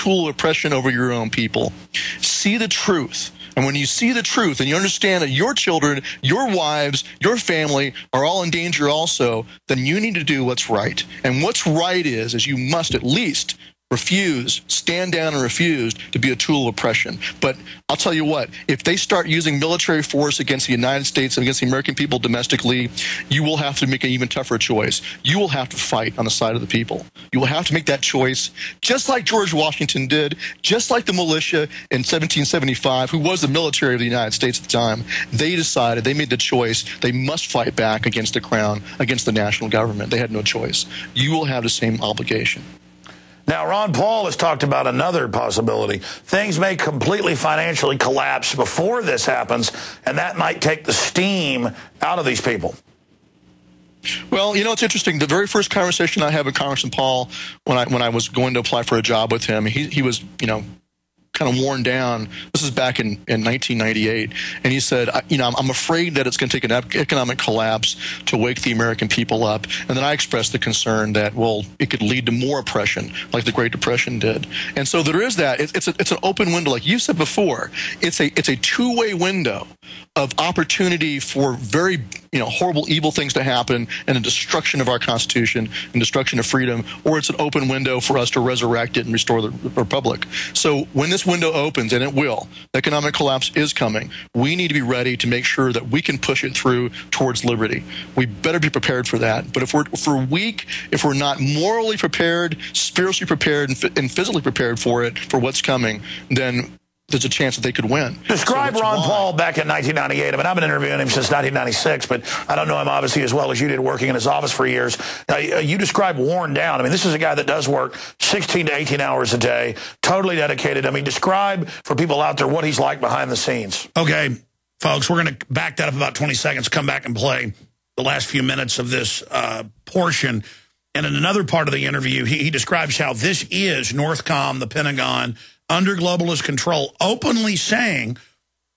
tool of oppression over your own people. See the truth. And when you see the truth and you understand that your children, your wives, your family are all in danger also, then you need to do what's right. And what's right is you must at least stand down and refuse to be a tool of oppression. But I'll tell you what, if they start using military force against the United States and against the American people domestically, you will have to make an even tougher choice. You will have to fight on the side of the people. You will have to make that choice, just like George Washington did, just like the militia in 1775, who was the military of the United States at the time. They decided, they made the choice, they must fight back against the crown, against the national government. They had no choice. You will have the same obligation. Now, Ron Paul has talked about another possibility. Things may completely financially collapse before this happens, and that might take the steam out of these people. Well, you know, it's interesting. The very first conversation I had with Congressman Paul when I was going to apply for a job with him, he was, you know, kind of worn down. This is back in 1998. And he said, I'm afraid that it's going to take an economic collapse to wake the American people up. And then I expressed the concern that, well, it could lead to more oppression like the Great Depression did. And so there is that. It's an open window. Like you said before, it's a two-way window of opportunity for very, horrible, evil things to happen and the destruction of our Constitution and destruction of freedom, or it's an open window for us to resurrect it and restore the Republic. So when this window opens, and it will, economic collapse is coming, we need to be ready to make sure that we can push it through towards liberty. We better be prepared for that. But if we're weak, if we're not morally prepared, spiritually prepared, and physically prepared for it, for what's coming, then there's a chance that they could win. Describe Ron Paul back in 1998. I mean, I've been interviewing him since 1996, but I don't know him obviously as well as you did working in his office for years. You describe worn down. I mean, this is a guy that does work 16 to 18 hours a day, totally dedicated. I mean, describe for people out there what he's like behind the scenes. Okay, folks, we're going to back that up about 20 seconds, come back and play the last few minutes of this portion. And in another part of the interview, he describes how this is Northcom, the Pentagon, under globalist control, openly saying,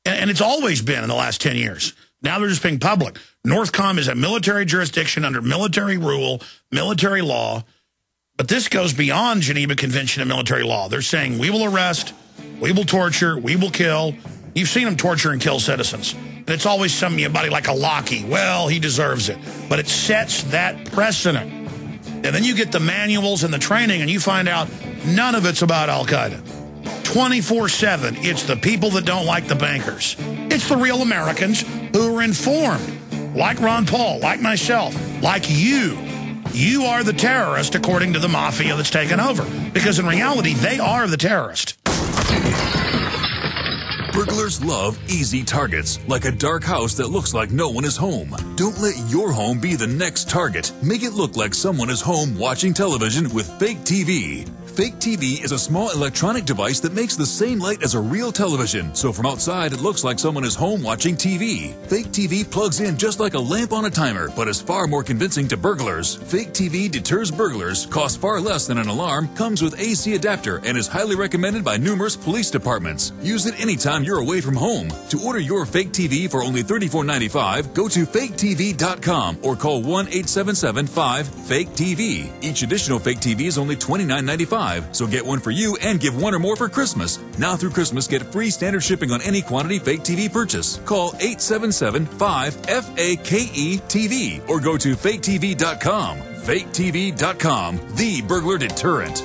and it's always been in the last 10 years, now they're just being public, Northcom is a military jurisdiction under military rule, military law, but this goes beyond Geneva Convention and military law. They're saying we will arrest, we will torture, we will kill. You've seen them torture and kill citizens. And it's always somebody like a Lockie. Well, he deserves it. But it sets that precedent. And then you get the manuals and the training, and you find out none of it's about Al-Qaeda. 24/7, it's the people that don't like the bankers. It's the real Americans who are informed, like Ron Paul, like myself, like you. You are the terrorist according to the mafia that's taken over. Because in reality, they are the terrorist. Burglars love easy targets, like a dark house that looks like no one is home. Don't let your home be the next target. Make it look like someone is home watching television with fake TV. Fake TV is a small electronic device that makes the same light as a real television, so from outside it looks like someone is home watching TV. Fake TV plugs in just like a lamp on a timer, but is far more convincing to burglars. Fake TV deters burglars, costs far less than an alarm, comes with AC adapter, and is highly recommended by numerous police departments. Use it anytime you're away from home. To order your fake TV for only $34.95, go to faketv.com or call 1-877-5-FAKE-TV. Each additional fake TV is only $29.95. So get one for you and give one or more for Christmas. Now through Christmas, get free standard shipping on any quantity fake TV purchase. Call 877-5-FAKE-TV or go to faketv.com. Faketv.com, the burglar deterrent.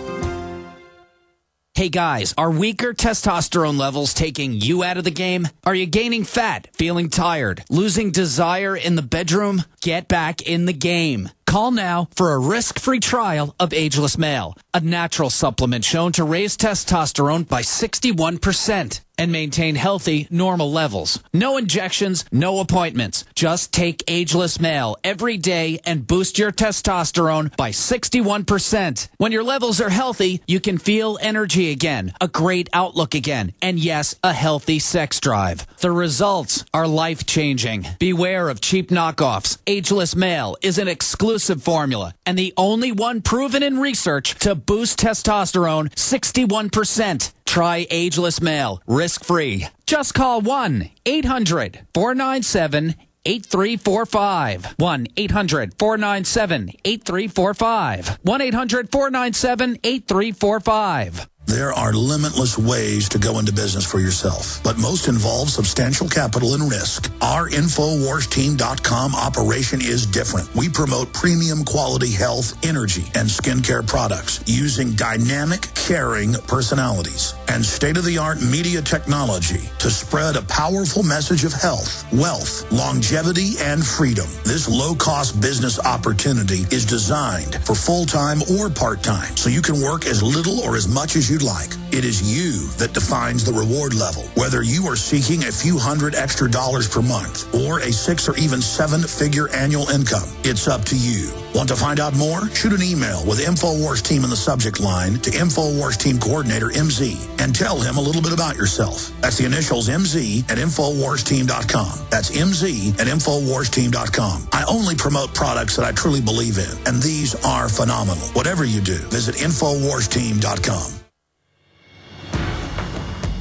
Hey guys, are weaker testosterone levels taking you out of the game? Are you gaining fat, feeling tired, losing desire in the bedroom? Get back in the game. Call now for a risk-free trial of Ageless Male, a natural supplement shown to raise testosterone by 61% and maintain healthy, normal levels. No injections, no appointments. Just take Ageless Male every day and boost your testosterone by 61%. When your levels are healthy, you can feel energy again, a great outlook again, and yes, a healthy sex drive. The results are life-changing. Beware of cheap knockoffs. Ageless Male is an exclusive formula and the only one proven in research to boost testosterone 61%. Try Ageless Male, risk-free. Just call 1-800-497-8345. 1-800-497-8345. 1-800-497-8345. There are limitless ways to go into business for yourself, but most involve substantial capital and risk. Our InfoWarsTeam.com operation is different. We promote premium quality health, energy, and skincare products using dynamic, caring personalities and state-of-the-art media technology to spread a powerful message of health, wealth, longevity, and freedom. This low-cost business opportunity is designed for full-time or part-time, so you can work as little or as much as you'd like. It is you that defines the reward level. Whether you are seeking a few $100 extra per month or a 6 or even 7-figure annual income, it's up to you. Want to find out more? Shoot an email with InfoWars Team in the subject line to InfoWars Team Coordinator MZ and tell him a little bit about yourself. That's the initials MZ at InfoWarsTeam.com. That's MZ at InfoWarsTeam.com. I only promote products that I truly believe in, and these are phenomenal. Whatever you do, visit InfoWarsTeam.com.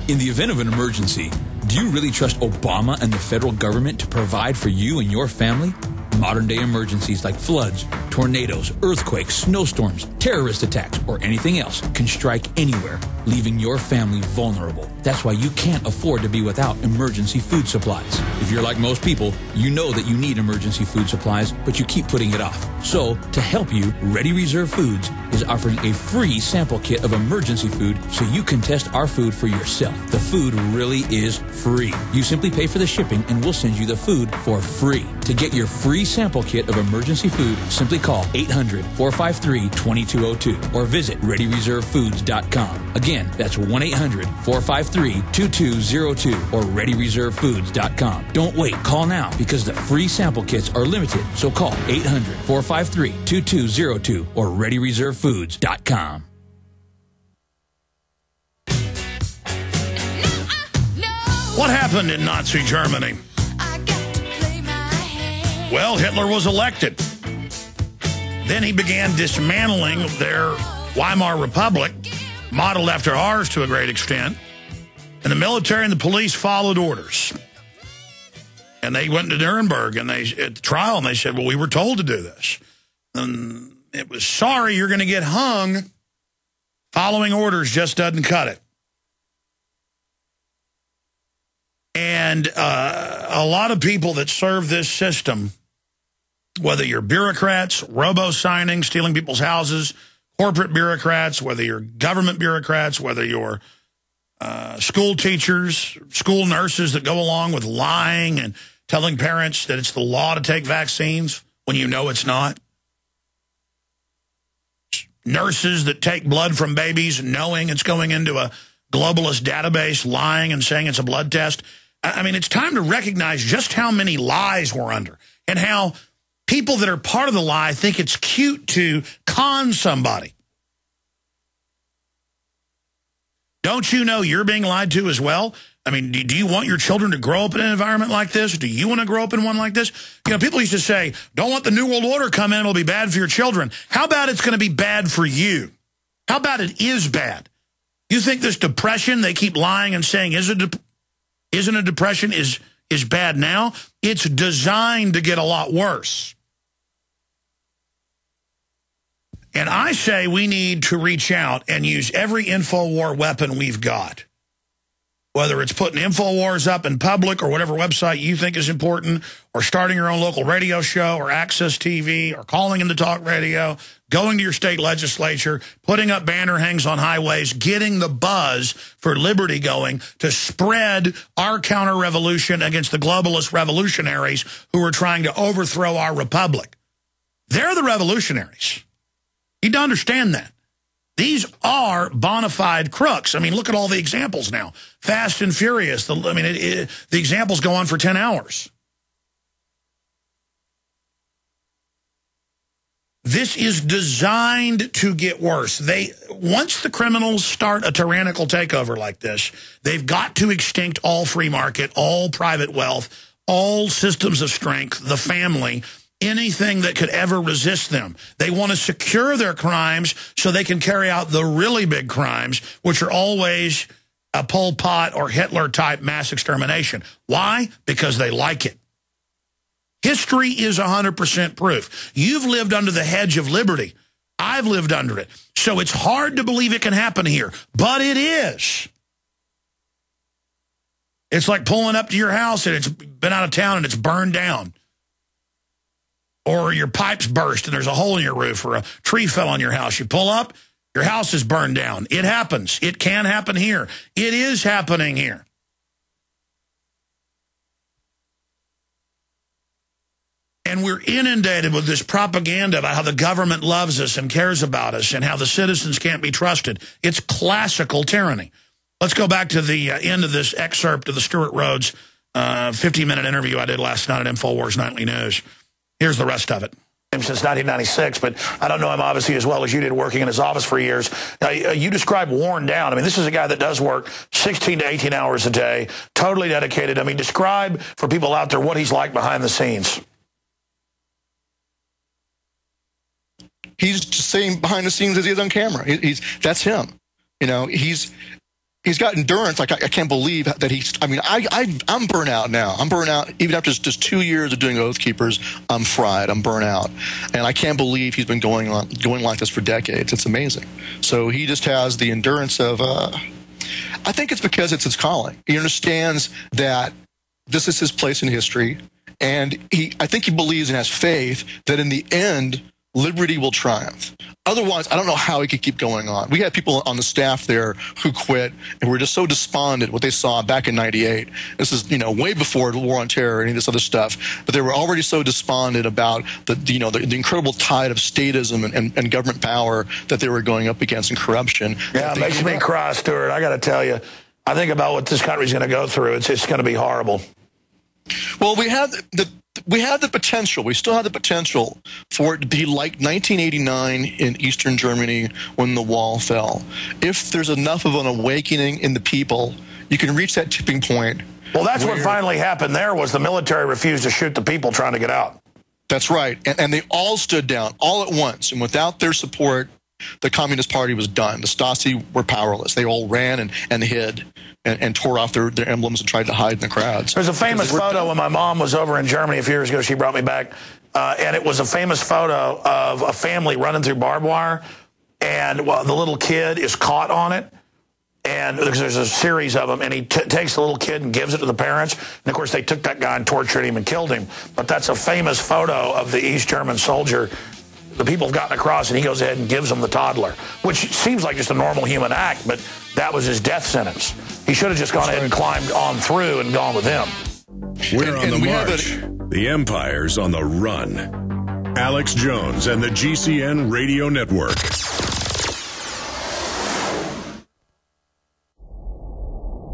In the event of an emergency, do you really trust Obama and the federal government to provide for you and your family? Modern-day emergencies like floods, tornadoes, earthquakes, snowstorms, terrorist attacks, or anything else can strike anywhere, leaving your family vulnerable. That's why you can't afford to be without emergency food supplies. If you're like most people, you know that you need emergency food supplies, but you keep putting it off. So, to help you, Ready Reserve Foods is offering a free sample kit of emergency food so you can test our food for yourself. The food really is free. You simply pay for the shipping and we'll send you the food for free. To get your free sample kit of emergency food, simply call 800-453-2202 or visit ReadyReserveFoods.com. Again, that's 1-800-453-2202 or ReadyReserveFoods.com. Don't wait. Call now because the free sample kits are limited. So call 800-453-2202 or ReadyReserveFoods.com. What happened in Nazi Germany? Well, Hitler was elected. Then he began dismantling their Weimar Republic, modeled after ours to a great extent. And the military and the police followed orders. And they went to Nuremberg and at the trial, and they said, well, we were told to do this. And it was, sorry, you're going to get hung. Following orders just doesn't cut it. And a lot of people that serve this system, whether you're bureaucrats, robo-signing, stealing people's houses, corporate bureaucrats, whether you're government bureaucrats, whether you're school teachers, school nurses that go along with lying and telling parents that it's the law to take vaccines when you know it's not. Nurses that take blood from babies knowing it's going into a globalist database, lying and saying it's a blood test. I mean, it's time to recognize just how many lies we're under and how people that are part of the lie think it's cute to con somebody. Don't you know you're being lied to as well? I mean, do you want your children to grow up in an environment like this? Do you want to grow up in one like this? You know, people used to say, don't let the New World Order come in, it'll be bad for your children. How about it's going to be bad for you? How about it is bad? You think this depression they keep lying and saying isn't a depression is bad now? It's designed to get a lot worse. And I say we need to reach out and use every InfoWar weapon we've got. Whether it's putting InfoWars up in public or whatever website you think is important, or starting your own local radio show or Access TV, or calling into talk radio, going to your state legislature, putting up banner hangs on highways, getting the buzz for liberty going to spread our counter-revolution against the globalist revolutionaries who are trying to overthrow our republic. They're the revolutionaries. You need to understand that. These are bona fide crooks. I mean, look at all the examples now. Fast and Furious. The examples go on for 10 hours. This is designed to get worse. Once the criminals start a tyrannical takeover like this, they've got to extinct all free market, all private wealth, all systems of strength, the family, anything that could ever resist them. They want to secure their crimes so they can carry out the really big crimes, which are always a Pol Pot or Hitler-type mass extermination. Why? Because they like it. History is 100% proof. You've lived under the hedge of liberty. I've lived under it. So it's hard to believe it can happen here, but it is. It's like pulling up to your house and it's been out of town and it's burned down. Or your pipes burst and there's a hole in your roof, or a tree fell on your house. You pull up, your house is burned down. It happens. It can happen here. It is happening here. And we're inundated with this propaganda about how the government loves us and cares about us and how the citizens can't be trusted. It's classical tyranny. Let's go back to the end of this excerpt of the Stuart Rhodes 50-minute interview I did last night at InfoWars Nightly News. Here's the rest of it. Since 1996, but I don't know him obviously as well as you did working in his office for years. You describe worn down. I mean, this is a guy that does work 16 to 18 hours a day, totally dedicated. I mean, describe for people out there what he's like behind the scenes. He's just saying behind the scenes as he is on camera. That's him. You know, he's got endurance. Like, I can't believe that I'm burnt out now. I'm burnt out even after just 2 years of doing Oath Keepers. I'm fried. I'm burnt out. And I can't believe he's been going like this for decades. It's amazing. So he just has the endurance of, I think it's because it's his calling. He understands that this is his place in history. And I think he believes and has faith that in the end, liberty will triumph. Otherwise, I don't know how he could keep going on. We had people on the staff there who quit and were just so despondent what they saw back in '98. This is, way before the war on terror and any of this other stuff. But they were already so despondent about the incredible tide of statism and government power that they were going up against, and corruption. Yeah, it makes me cry, Stuart. I got to tell you, I think about what this country's going to go through. It's going to be horrible. Well, we have the potential. We still have the potential for it to be like 1989 in Eastern Germany when the wall fell. If there's enough of an awakening in the people, you can reach that tipping point. Well, that's what finally happened there, was the military refused to shoot the people trying to get out. That's right. And they all stood down all at once. And without their support, the Communist Party was done. The Stasi were powerless. They all ran and hid and tore off their emblems and tried to hide in the crowds. There's a famous photo when my mom was over in Germany a few years ago. She brought me back, and it was a famous photo of a family running through barbed wire, and the little kid is caught on it. And there's a series of them, and he takes the little kid and gives it to the parents. And, of course, they took that guy and tortured him and killed him. But that's a famous photo of the East German soldier. The people have gotten across, and he goes ahead and gives them the toddler, which seems like just a normal human act, but that was his death sentence. He should have just gone ahead and climbed on through and gone with him. We're on the march. The empire's on the run. Alex Jones and the GCN Radio Network.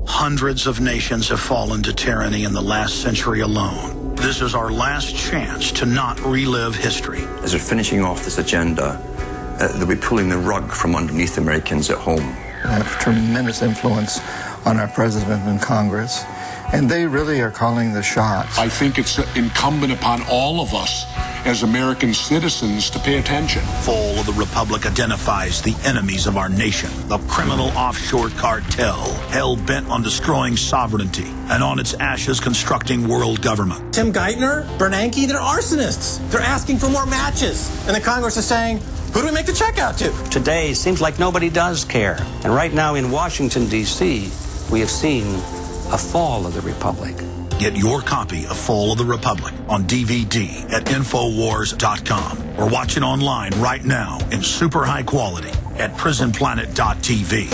Hundreds of nations have fallen to tyranny in the last century alone. This is our last chance to not relive history. As we're finishing off this agenda, they'll be pulling the rug from underneath Americans at home. They have tremendous influence on our president and Congress, and they really are calling the shots. I think it's incumbent upon all of us as American citizens to pay attention. Fall of the Republic identifies the enemies of our nation, the criminal offshore cartel, hell-bent on destroying sovereignty, and on its ashes constructing world government. Tim Geithner, Bernanke, they're arsonists. They're asking for more matches. And the Congress is saying, who do we make the check out to? Today, it seems like nobody does care. And right now in Washington, D.C., we have seen a fall of the Republic. Get your copy of Fall of the Republic on DVD at Infowars.com or watch it online right now in super high quality at prisonplanet.tv.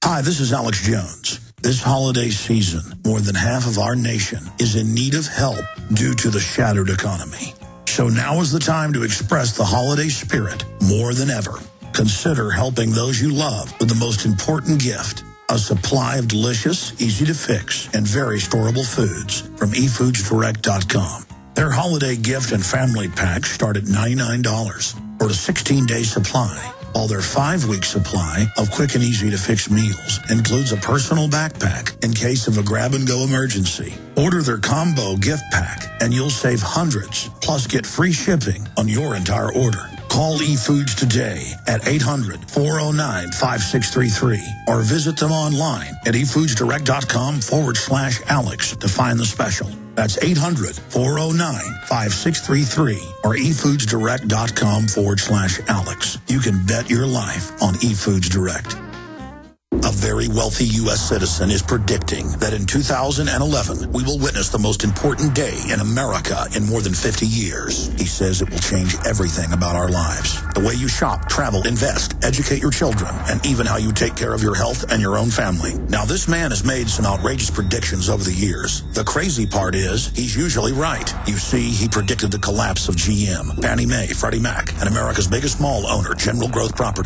Hi, this is Alex Jones. This holiday season, more than half of our nation is in need of help due to the shattered economy. So now is the time to express the holiday spirit more than ever. Consider helping those you love with the most important gift, a supply of delicious, easy-to-fix, and very storable foods from eFoodsDirect.com. Their holiday gift and family packs start at $99 for a 16-day supply, while their 5-week supply of quick and easy-to-fix meals includes a personal backpack in case of a grab-and-go emergency. Order their combo gift pack, and you'll save hundreds, plus get free shipping on your entire order. Call eFoods today at 800-409-5633 or visit them online at efoodsdirect.com/Alex to find the special. That's 800-409-5633 or efoodsdirect.com/Alex. You can bet your life on eFoods Direct. A very wealthy U.S. citizen is predicting that in 2011, we will witness the most important day in America in more than 50 years. He says it will change everything about our lives. The way you shop, travel, invest, educate your children, and even how you take care of your health and your own family. Now, this man has made some outrageous predictions over the years. The crazy part is, he's usually right. You see, he predicted the collapse of GM, Fannie Mae, Freddie Mac, and America's biggest mall owner, General Growth Properties.